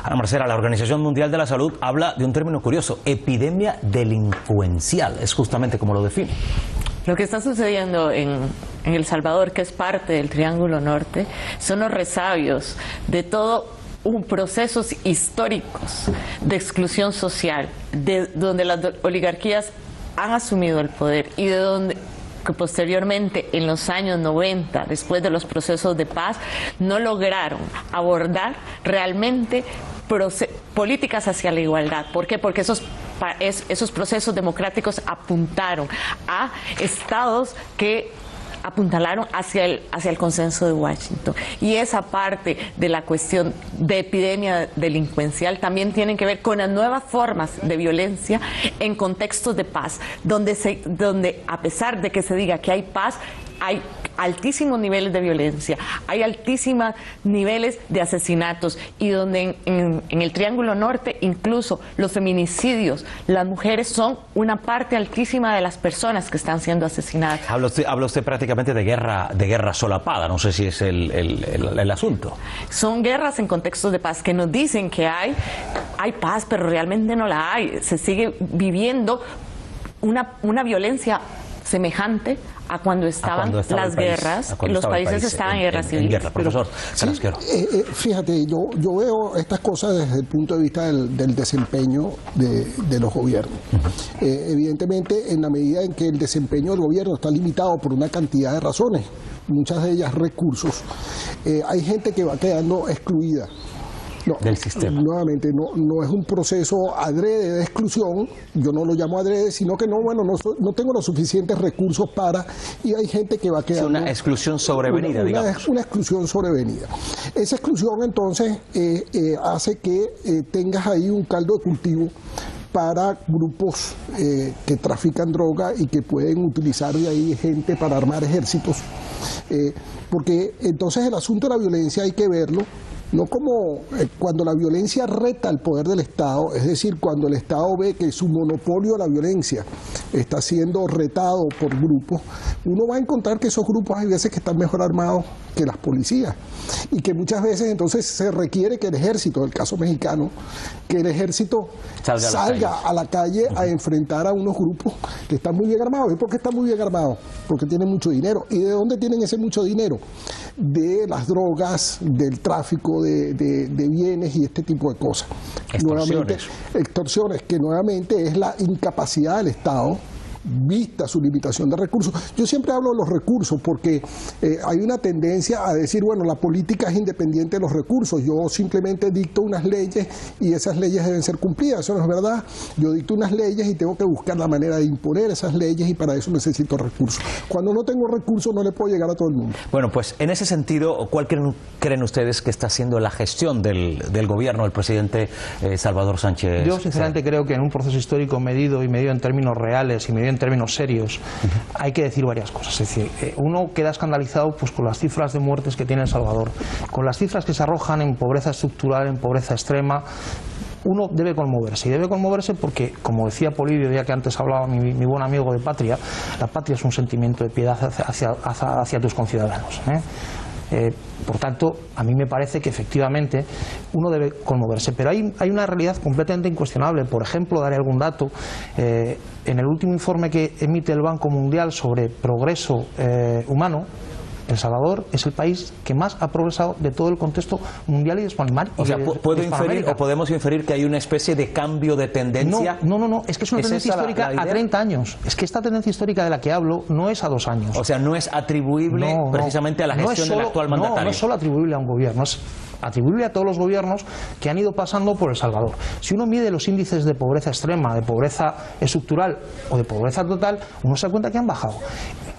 Ana Marcela, la Organización Mundial de la Salud habla de un término curioso: epidemia delincuencial. Es justamente como lo define. Lo que está sucediendo en El Salvador, que es parte del Triángulo Norte, son los resabios de todo un procesos históricos de exclusión social, de donde las oligarquías han asumido el poder y de donde que posteriormente, en los años 90, después de los procesos de paz, no lograron abordar realmente políticas hacia la igualdad. ¿Por qué? Porque esos procesos democráticos apuntaron a estados que apuntalaron hacia el consenso de Washington. Y esa parte de la cuestión de epidemia delincuencial también tiene que ver con las nuevas formas de violencia en contextos de paz, donde a pesar de que se diga que hay paz, hay altísimos niveles de violencia, hay altísimos niveles de asesinatos, y donde en el Triángulo Norte incluso los feminicidios, las mujeres son una parte altísima de las personas que están siendo asesinadas. Habla usted prácticamente de guerra solapada, no sé si es el asunto. Son guerras en contextos de paz que nos dicen que hay paz, pero realmente no la hay. Se sigue viviendo una violencia semejante a cuando estaban las guerras, los países estaban en guerra civil. Profesor Carrasquero. Fíjate, yo veo estas cosas desde el punto de vista del desempeño de los gobiernos. Evidentemente, en la medida en que el desempeño del gobierno está limitado por una cantidad de razones, muchas de ellas recursos, hay gente que va quedando excluida. No, del sistema. Nuevamente, no es un proceso adrede de exclusión, yo no lo llamo adrede, sino que no tengo los suficientes recursos para, y hay gente que va quedando... Es una exclusión sobrevenida, digamos. Una exclusión sobrevenida. Esa exclusión, entonces, hace que tengas ahí un caldo de cultivo para grupos que trafican droga y que pueden utilizar de ahí gente para armar ejércitos. Porque entonces el asunto de la violencia hay que verlo no como cuando la violencia reta al poder del Estado, es decir, cuando el Estado ve que su monopolio de la violencia está siendo retado por grupos, uno va a encontrar que esos grupos hay veces que están mejor armados que las policías y que muchas veces entonces se requiere que el ejército, en el caso mexicano, que el ejército salga a la calle a enfrentar a unos grupos que están muy bien armados. ¿Y por qué están muy bien armados? Porque tienen mucho dinero. ¿Y de dónde tienen ese mucho dinero? De las drogas, del tráfico de bienes y este tipo de cosas. Nuevamente, extorsiones, que nuevamente es la incapacidad del Estado, vista su limitación de recursos. Yo siempre hablo de los recursos porque hay una tendencia a decir, bueno, la política es independiente de los recursos, yo simplemente dicto unas leyes y esas leyes deben ser cumplidas. Eso no es verdad. Yo dicto unas leyes y tengo que buscar la manera de imponer esas leyes y para eso necesito recursos. Cuando no tengo recursos no le puedo llegar a todo el mundo. Bueno, pues en ese sentido, ¿cuál creen ustedes que está siendo la gestión del gobierno del presidente Salvador Sánchez? Yo sinceramente creo que en un proceso histórico medido en términos reales y medido en términos serios, hay que decir varias cosas. Es decir, uno queda escandalizado pues con las cifras de muertes que tiene El Salvador, con las cifras que se arrojan en pobreza estructural, en pobreza extrema. Uno debe conmoverse, y debe conmoverse porque, como decía Polibio, ya que antes hablaba mi buen amigo de patria, la patria es un sentimiento de piedad hacia tus conciudadanos, por tanto, a mí me parece que efectivamente uno debe conmoverse, pero hay una realidad completamente incuestionable. Por ejemplo, daré algún dato. En el último informe que emite el Banco Mundial sobre progreso humano, El Salvador es el país que más ha progresado de todo el contexto mundial y hispanoamericano. O sea, podemos inferir que hay una especie de cambio de tendencia. No, es que es una tendencia histórica a 30 años. Es que esta tendencia histórica de la que hablo no es a 2 años. O sea, no es atribuible precisamente a la gestión del actual mandatario. No es solo atribuible a un gobierno, es atribuible a todos los gobiernos que han ido pasando por El Salvador. Si uno mide los índices de pobreza extrema, de pobreza estructural o de pobreza total, uno se da cuenta que han bajado.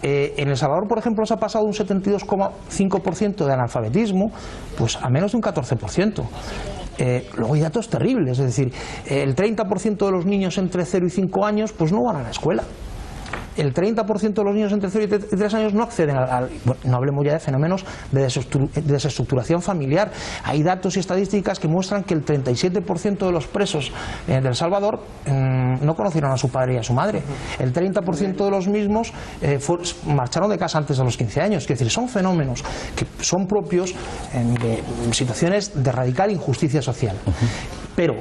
En El Salvador, por ejemplo, se ha pasado de un 72,5% de analfabetismo pues a menos de un 14%. Luego hay datos terribles, es decir, el 30% de los niños entre 0 y 5 años pues no van a la escuela. El 30% de los niños entre 0 y 3 años no acceden bueno, no hablemos ya de fenómenos de desestructuración familiar. Hay datos y estadísticas que muestran que el 37% de los presos de El Salvador no conocieron a su padre y a su madre. El 30% de los mismos marcharon de casa antes de los 15 años. Es decir, son fenómenos que son propios de situaciones de radical injusticia social. Pero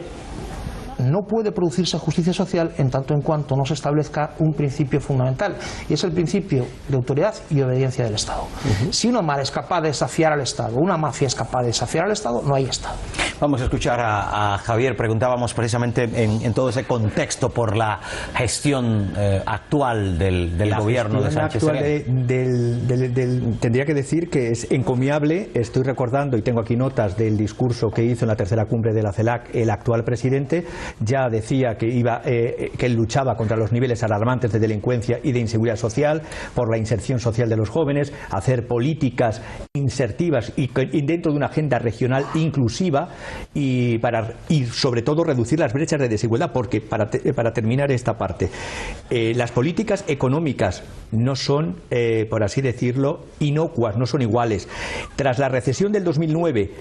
no puede producirse justicia social en tanto en cuanto no se establezca un principio fundamental, y es el principio de autoridad y obediencia del Estado. Si una mala es capaz de desafiar al Estado, una mafia es capaz de desafiar al Estado, no hay Estado. Vamos a escuchar a Javier. Preguntábamos precisamente en todo ese contexto por la gestión actual del gobierno de Sánchez. Tendría que decir que es encomiable. Estoy recordando, y tengo aquí notas del discurso que hizo en la tercera cumbre de la CELAC el actual presidente. Ya decía que él luchaba contra los niveles alarmantes de delincuencia y de inseguridad social, por la inserción social de los jóvenes, hacer políticas insertivas y dentro de una agenda regional inclusiva y sobre todo reducir las brechas de desigualdad, porque para terminar esta parte, las políticas económicas no son, por así decirlo, inocuas, no son iguales. Tras la recesión del 2009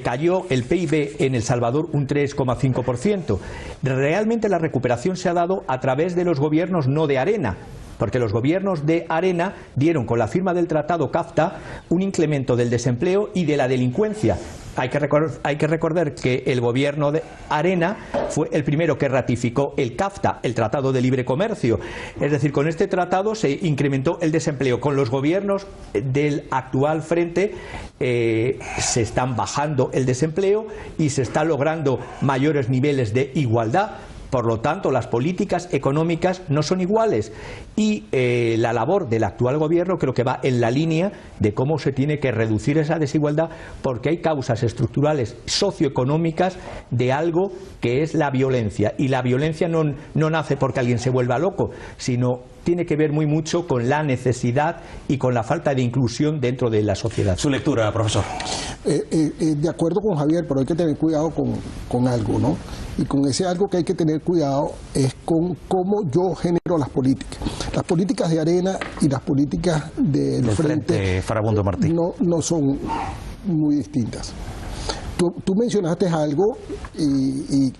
cayó el PIB en El Salvador un 3,5%. Realmente la recuperación se ha dado a través de los gobiernos no de Arena, porque los gobiernos de Arena dieron con la firma del tratado CAFTA un incremento del desempleo y de la delincuencia. Hay que recordar que el gobierno de Arena fue el primero que ratificó el CAFTA, el Tratado de Libre Comercio. Es decir, con este tratado se incrementó el desempleo. Con los gobiernos del actual frente se están bajando el desempleo y se está logrando mayores niveles de igualdad. Por lo tanto, las políticas económicas no son iguales y la labor del actual gobierno creo que va en la línea de cómo se tiene que reducir esa desigualdad, porque hay causas estructurales socioeconómicas de algo que es la violencia, y la violencia no nace porque alguien se vuelva loco, sino tiene que ver muy mucho con la necesidad y con la falta de inclusión dentro de la sociedad. Su lectura, profesor. De acuerdo con Javier, pero hay que tener cuidado con algo, ¿no? Y con ese algo que hay que tener cuidado es con cómo yo genero las políticas. Las políticas de Arena y las políticas del Frente Farabundo Martí no son muy distintas. Tú mencionaste algo y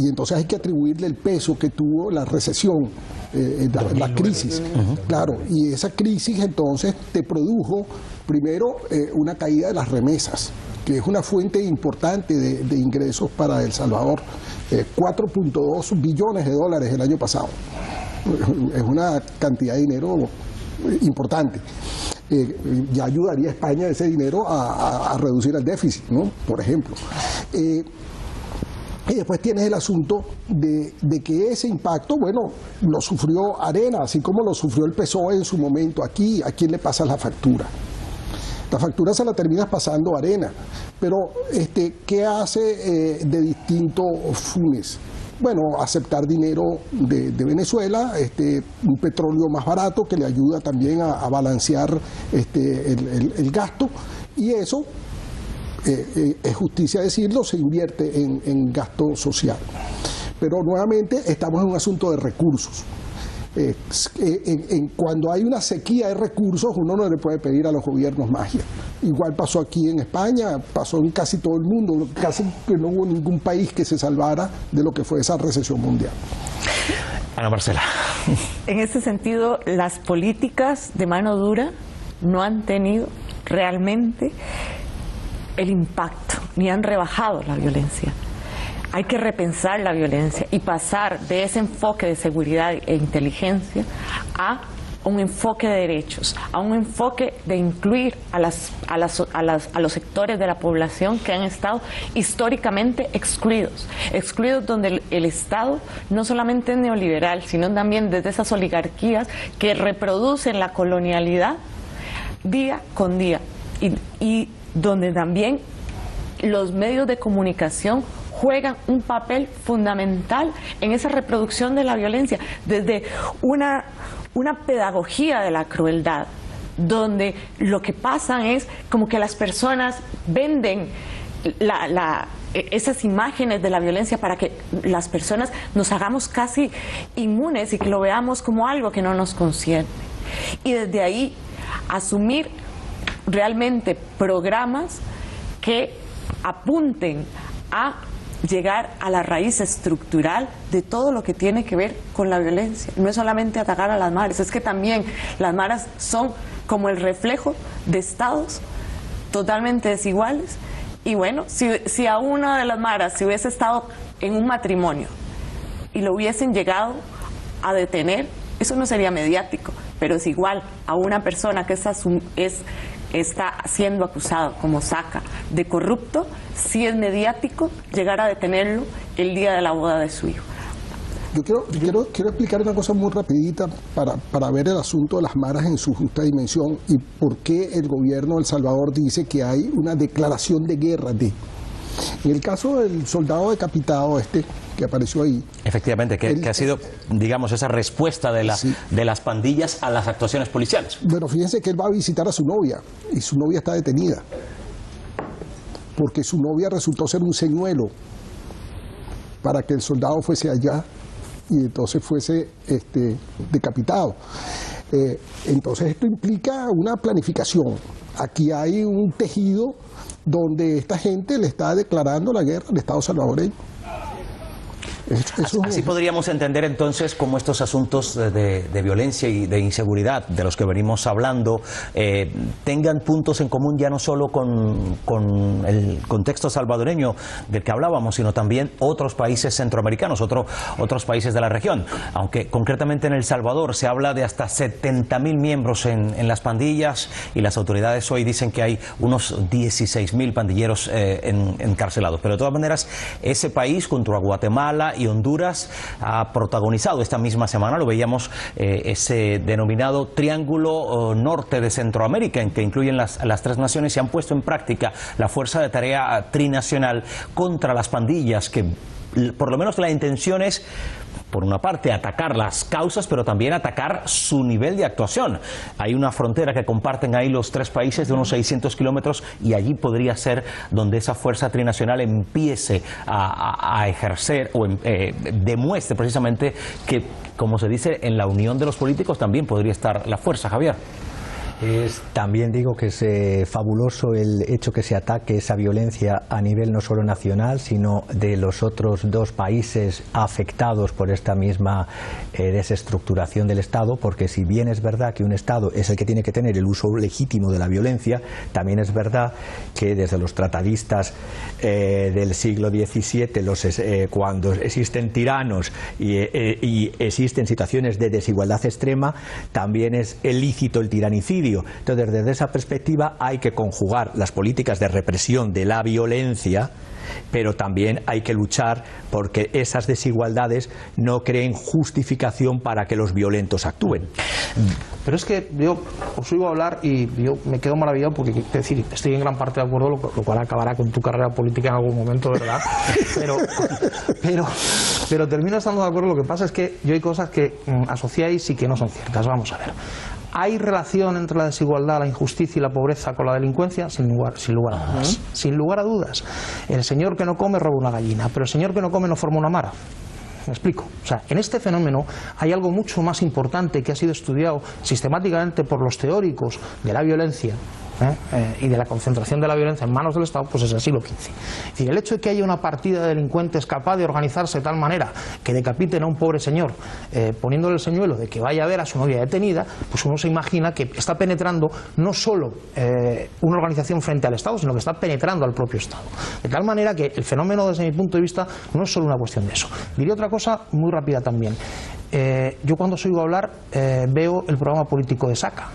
entonces hay que atribuirle el peso que tuvo la recesión, la crisis. Claro, y esa crisis entonces te produjo primero una caída de las remesas, que es una fuente importante de ingresos para El Salvador. 4.2 billones de dólares el año pasado. Es una cantidad de dinero importante. Ya ayudaría a España ese dinero a reducir el déficit, ¿no? Por ejemplo. Y después tienes el asunto de que ese impacto, bueno, lo sufrió Arena, así como lo sufrió el PSOE en su momento. Aquí, ¿a quién le pasa la factura? La factura se la terminas pasando a Arena. Pero, ¿qué hace de distinto Funes? Bueno, aceptar dinero de Venezuela, un petróleo más barato que le ayuda también a balancear el gasto, y eso, es justicia decirlo, se invierte en gasto social. Pero nuevamente estamos en un asunto de recursos. Cuando hay una sequía de recursos, uno no le puede pedir a los gobiernos magia. Igual pasó aquí en España, pasó en casi todo el mundo, casi que no hubo ningún país que se salvara de lo que fue esa recesión mundial. Ana Marcela. En ese sentido, las políticas de mano dura no han tenido realmente el impacto, ni han rebajado la violencia. Hay que repensar la violencia y pasar de ese enfoque de seguridad e inteligencia a un enfoque de derechos, a un enfoque de incluir a los sectores de la población que han estado históricamente excluidos donde el Estado no solamente es neoliberal, sino también desde esas oligarquías que reproducen la colonialidad día con día y donde también los medios de comunicación juegan un papel fundamental en esa reproducción de la violencia, desde una pedagogía de la crueldad, donde lo que pasa es como que las personas venden esas imágenes de la violencia para que las personas nos hagamos casi inmunes y que lo veamos como algo que no nos concierne. Y desde ahí asumir realmente programas que apunten a llegar a la raíz estructural de todo lo que tiene que ver con la violencia. No es solamente atacar a las maras, es que también las maras son como el reflejo de estados totalmente desiguales. Y bueno, si a una de las maras si hubiese estado en un matrimonio y lo hubiesen llegado a detener, eso no sería mediático, pero es igual a una persona que está siendo acusado como Saca de corrupto, sí es mediático llegar a detenerlo el día de la boda de su hijo. Yo quiero explicar una cosa muy rapidita para ver el asunto de las maras en su justa dimensión y por qué el gobierno de El Salvador dice que hay una declaración de guerra En el caso del soldado decapitado que apareció ahí. Efectivamente, que ha sido, digamos, esa respuesta de las pandillas a las actuaciones policiales. Bueno, fíjense que él va a visitar a su novia y su novia está detenida porque su novia resultó ser un señuelo para que el soldado fuese allá y entonces fuese decapitado. Entonces esto implica una planificación. Aquí hay un tejido donde esta gente le está declarando la guerra al Estado salvadoreño. Así podríamos entender entonces cómo estos asuntos de violencia y de inseguridad de los que venimos hablando tengan puntos en común ya no solo con el contexto salvadoreño del que hablábamos, sino también otros países centroamericanos, otros países de la región. Aunque concretamente en El Salvador se habla de hasta 70.000 miembros en las pandillas y las autoridades hoy dicen que hay unos 16.000 pandilleros encarcelados. Pero de todas maneras, ese país junto a Guatemala y Honduras ha protagonizado esta misma semana, lo veíamos, ese denominado Triángulo Norte de Centroamérica, en que incluyen las tres naciones y han puesto en práctica la fuerza de tarea trinacional contra las pandillas, que por lo menos la intención es, por una parte, atacar las causas, pero también atacar su nivel de actuación. Hay una frontera que comparten ahí los tres países de unos 600 kilómetros y allí podría ser donde esa fuerza trinacional empiece a ejercer o demuestre precisamente que, como se dice, en la unión de los políticos también podría estar la fuerza, Javier. También digo que es fabuloso el hecho que se ataque esa violencia a nivel no solo nacional, sino de los otros dos países afectados por esta misma desestructuración del Estado, porque si bien es verdad que un Estado es el que tiene que tener el uso legítimo de la violencia, también es verdad que desde los tratadistas del siglo XVII, cuando existen tiranos y existen situaciones de desigualdad extrema, también es ilícito el tiranicidio. Entonces, desde esa perspectiva hay que conjugar las políticas de represión de la violencia, pero también hay que luchar porque esas desigualdades no creen justificación para que los violentos actúen. Pero es que yo os oigo hablar y yo me quedo maravillado porque, es decir, estoy en gran parte de acuerdo, lo cual acabará con tu carrera política en algún momento, ¿verdad? Pero termino estando de acuerdo. Lo que pasa es que yo hay cosas que asociáis y que no son ciertas. Vamos a ver. ¿Hay relación entre la desigualdad, la injusticia y la pobreza con la delincuencia? Sin lugar a dudas. Sin lugar a dudas. El señor que no come roba una gallina, pero el señor que no come no forma una mara. Me explico. O sea, en este fenómeno hay algo mucho más importante que ha sido estudiado sistemáticamente por los teóricos de la violencia y de la concentración de la violencia en manos del Estado, pues es el siglo XV. Es decir, el hecho de que haya una partida de delincuentes capaz de organizarse de tal manera que decapiten a un pobre señor poniéndole el señuelo de que vaya a ver a su novia detenida, pues uno se imagina que está penetrando no solo una organización frente al Estado, sino que está penetrando al propio Estado. De tal manera que el fenómeno, desde mi punto de vista, no es solo una cuestión de eso. Diría otra cosa muy rápida también. Yo cuando os oigo hablar veo el programa político de Saca.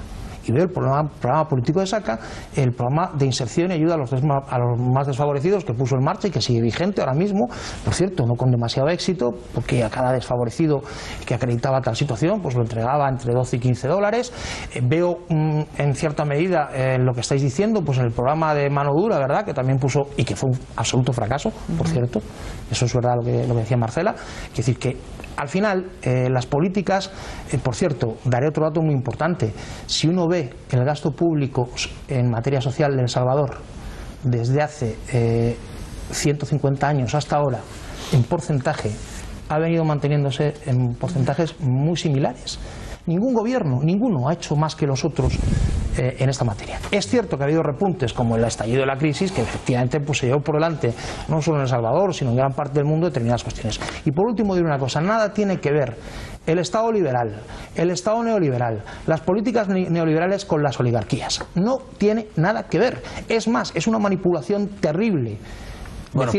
Y veo el programa político de Saca, el programa de inserción y ayuda a los más desfavorecidos que puso en marcha y que sigue vigente ahora mismo, por cierto, no con demasiado éxito, porque a cada desfavorecido que acreditaba tal situación, pues lo entregaba entre 12 y 15 dólares. Veo en cierta medida lo que estáis diciendo, pues en el programa de Mano Dura, ¿verdad?, que también puso, y que fue un absoluto fracaso, por cierto, eso es verdad lo que decía Marcela, es decir, que al final, las políticas, por cierto, daré otro dato muy importante. Si uno ve el gasto público en materia social de El Salvador desde hace 150 años hasta ahora, en porcentaje, ha venido manteniéndose en porcentajes muy similares. Ningún gobierno, ninguno, ha hecho más que los otros en esta materia. Es cierto que ha habido repuntes como el estallido de la crisis, que efectivamente pues, se llevó por delante no solo en El Salvador, sino en gran parte del mundo determinadas cuestiones. Y por último diré una cosa, nada tiene que ver el Estado liberal, el Estado neoliberal, las políticas neoliberales con las oligarquías. No tiene nada que ver. Es más, es una manipulación terrible. Bueno,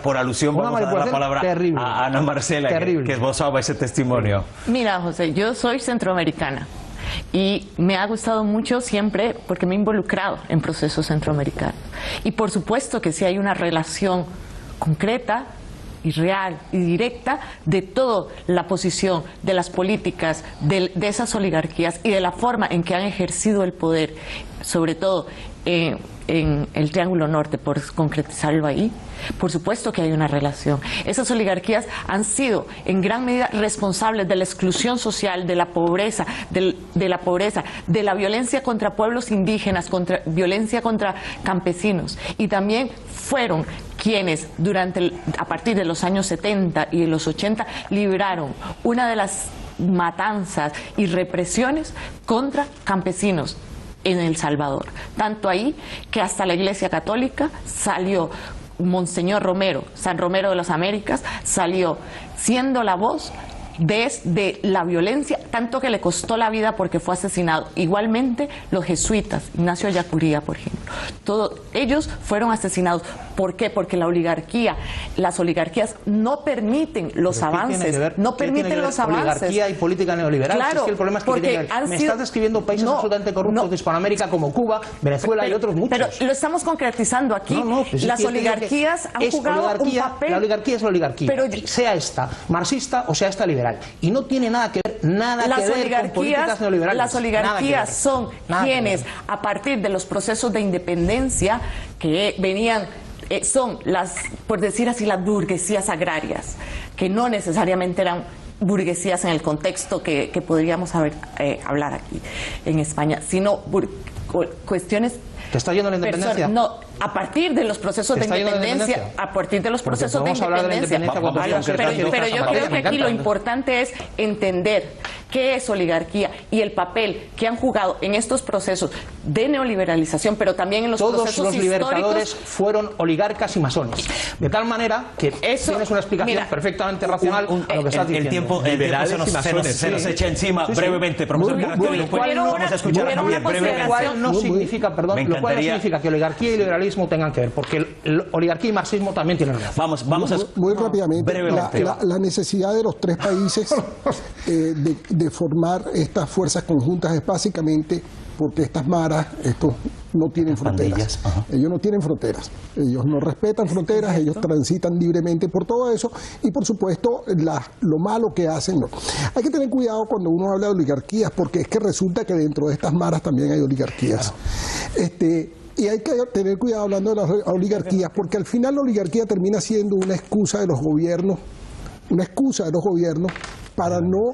por alusión vamos a dar la palabra a Ana Marcela, que esbozaba ese testimonio. Mira, José, yo soy centroamericana y me ha gustado mucho siempre porque me he involucrado en procesos centroamericanos. Y por supuesto que sí hay una relación concreta y real y directa de toda la posición de las políticas de esas oligarquías y de la forma en que han ejercido el poder, sobre todo en el Triángulo Norte, por concretizarlo ahí. Por supuesto que hay una relación. Esas oligarquías han sido en gran medida responsables de la exclusión social, de la pobreza, de la violencia contra pueblos indígenas, violencia contra campesinos, y también fueron quienes a partir de los años 70 y de los 80 libraron una de las matanzas y represiones contra campesinos en El Salvador. Tanto ahí que hasta la Iglesia Católica salió Monseñor Romero, San Romero de las Américas, salió siendo la voz de la violencia, tanto que le costó la vida porque fue asesinado. Igualmente los jesuitas, Ignacio Yacuría, por ejemplo, todos ellos fueron asesinados. ¿Por qué? Porque las oligarquías no permiten los avances, no permiten los avances. Oligarquía y política neoliberal. Claro, si es que el problema es que me estás describiendo países absolutamente corruptos de Hispanoamérica como Cuba, Venezuela y otros muchos. Pero lo estamos concretizando aquí. Pues las oligarquías han jugado un papel. La oligarquía es la oligarquía, sea esta marxista o sea esta liberal. Y no tiene nada que ver, con políticas neoliberales. Las oligarquías son quienes, a partir de los procesos de independencia que venían, son por decir así, las burguesías agrarias, que no necesariamente eran burguesías en el contexto que podríamos hablar aquí en España, sino cuestiones ¿Te está yendo la independencia? No, a partir de los procesos de independencia, a partir de los procesos de independencia. Pero yo creo que aquí lo importante es entender qué es oligarquía y el papel que han jugado en estos procesos de neoliberalización, pero también en los procesos históricos. Todos los libertadores fueron oligarcas y masones. De tal manera que tienes una explicación perfectamente racional a lo que estás diciendo. El tiempo se nos echa encima brevemente, profesor Carrasquero. Lo cual no significa que oligarquía y liberalismo tengan que ver, porque oligarquía y marxismo también tienen relación. Muy rápidamente, la necesidad de los tres países de formar estas fuerzas conjuntas es básicamente porque estas maras, estos no tienen fronteras. Ellos no tienen fronteras, ellos no respetan fronteras, ellos transitan libremente por todo eso y por supuesto lo malo que hacen. No. Hay que tener cuidado cuando uno habla de oligarquías, porque es que resulta que dentro de estas maras también hay oligarquías. Y hay que tener cuidado hablando de las oligarquías, porque al final la oligarquía termina siendo una excusa de los gobiernos, para no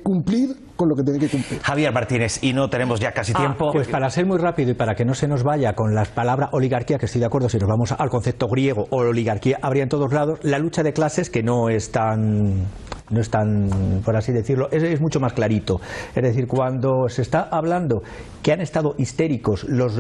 cumplir con lo que tiene que cumplir. Javier Martínez, y no tenemos ya casi tiempo. Pues para ser muy rápido y para que no se nos vaya con las palabras oligarquía, que estoy de acuerdo, si nos vamos al concepto griego o oligarquía, habría en todos lados la lucha de clases, que no es tan, por así decirlo, es mucho más clarito. Es decir, cuando se está hablando que han estado histéricos los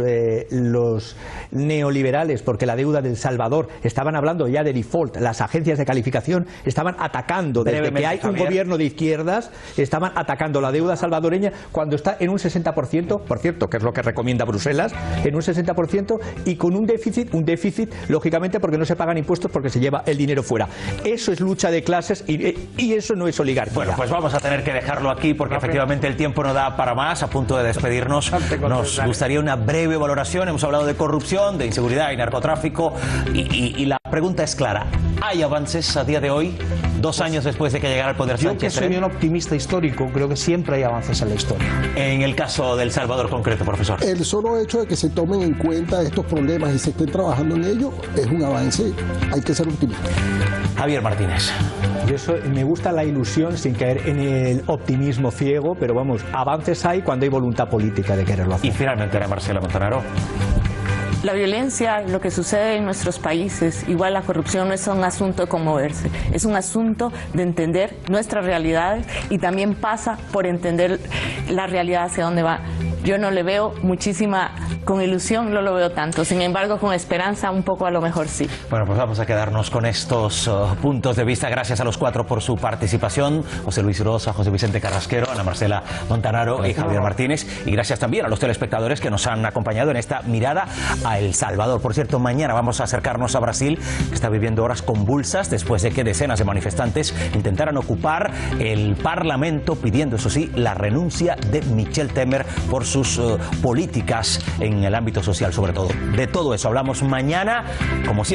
neoliberales porque la deuda del Salvador, estaban hablando ya de default, las agencias de calificación estaban atacando, desde que hay un gobierno de izquierdas, estaban atacando la deuda salvadoreña cuando está en un 60%, por cierto, que es lo que recomienda Bruselas, en un 60%, y con un déficit, lógicamente, porque no se pagan impuestos porque se lleva el dinero fuera. Eso es lucha de clases y eso no es oligarquía. Bueno, pues vamos a tener que dejarlo aquí porque efectivamente el tiempo no da para más. A punto de despedirnos, nos gustaría una breve valoración. Hemos hablado de corrupción, de inseguridad y narcotráfico y la pregunta es clara. ¿Hay avances a día de hoy, 2 años después de que llegara al poder Sánchez? Yo, que soy un optimista histórico, creo que siempre hay avances en la historia. En el caso de El Salvador concreto, profesor. El solo hecho de que se tomen en cuenta estos problemas y se estén trabajando en ello es un avance. Hay que ser optimista. Javier Martínez. Me gusta la ilusión sin caer en el optimismo ciego, pero vamos, avances hay cuando hay voluntad política de quererlo hacer. Y finalmente, Ana Marcela Montanaro. La violencia, lo que sucede en nuestros países, igual la corrupción, no es un asunto de conmoverse, es un asunto de entender nuestras realidades y también pasa por entender la realidad hacia dónde va. Yo no le veo con ilusión no lo veo tanto, sin embargo con esperanza un poco a lo mejor sí. Bueno, pues vamos a quedarnos con estos puntos de vista. Gracias a los 4 por su participación, José Luis Rosa, José Vicente Carrasquero, Ana Marcela Montanaro y Javier Martínez, y gracias también a los telespectadores que nos han acompañado en esta mirada a El Salvador. Por cierto, mañana vamos a acercarnos a Brasil, que está viviendo horas convulsas después de que decenas de manifestantes intentaran ocupar el Parlamento, pidiendo, eso sí, la renuncia de Michel Temer por sus políticas en el ámbito social, sobre todo. De todo eso hablamos mañana, como siempre.